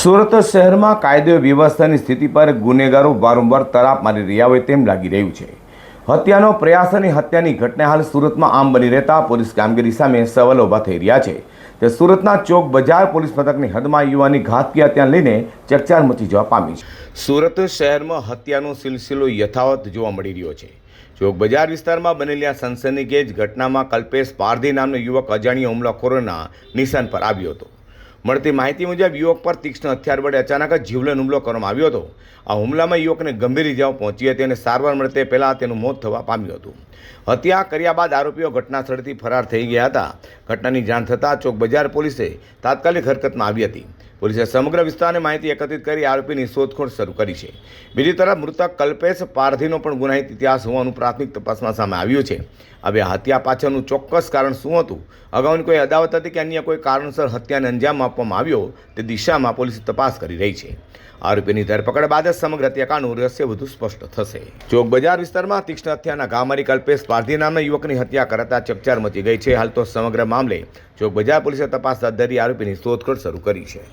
સુરત શહેરમાં કાયદો વ્યવસ્થાની સ્થિતિ પર ગુનેગારો વારંવાર તરાપ મારી રહ્યા હોય તેમ લાગી રહ્યું છે। હત્યાનો પ્રયાસ અને હત્યાની ઘટના હાલ સુરતમાં આમ બની રહેતા પોલીસ કામગીરી સામે સવાલો ઊભા થઈ રહ્યા છે। તે સુરતના ચોક બજાર પોલીસ મથકની હદમાં યુવાની ઘાતકી હત્યાને લઈને ચકચાર મચી જવા પામી છે। સુરત શહેરમાં હત્યાનો સિલસિલો યથાવત જોવા મળી રહ્યો છે। ચોક બજાર વિસ્તારમાં બનેલી આ સનસનીખેજ ઘટનામાં કલ્પેશ પારધી નામનો યુવક અજાણ્યા હુમલાખોરોના નિશાન પર આવ્યો હતો। મળતી માહિતી મુજબ યુવક પર તીક્ષ્ણ હથિયાર વડે અચાનક જ જીવલેણ હુમલો કરવામાં આવ્યો હતો। આ હુમલામાં યુવકને ગંભીર ઇજાઓ પહોંચી હતી અને સારવાર મળતે પહેલાં તેનું મોત થવા પામ્યું હતું। હત્યા કર્યા બાદ આરોપીઓ ઘટના સ્થળેથી ફરાર થઈ ગયા હતા। ઘટનાની જાણ થતાં ચોક બજાર પોલીસે તાત્કાલિક હરકતમાં આવી હતી। પોલીસે સમગ્ર વિસ્તારની માહિતી એકત્રિત કરી આરોપીની શોધખોળ શરૂ કરી છે। બીજી તરફ મૃતક કલ્પેશ પારધીનો પણ ગુનાહિત ઇતિહાસ હોવાનું પ્રાથમિક તપાસમાં સામે આવ્યું છે। હવે હત્યા પાછળનું ચોક્કસ કારણ શું હતું, અગાઉની કોઈ અદાવત હતી કે અન્ય કોઈ કારણસર હત્યાને અંજામ આપવામાં આવ્યો તે દિશામાં પોલીસ તપાસ કરી રહી છે। આરોપીની ધરપકડ બાદ જ સમગ્ર હત્યાકાંડનું રહસ્ય વધુ સ્પષ્ટ થશે। ચોક બજાર વિસ્તારમાં તીક્ષ્ણ હત્યાના ઘા મારી કલ્પેશ પારધી નામના યુવકની હત્યા કરાતા ચકચાર મચી ગઈ છે। હાલ તો સમગ્ર મામલે ચોક બજાર પોલીસે તપાસ હાથ ધરી આરોપીની શોધખોળ શરૂ કરી છે।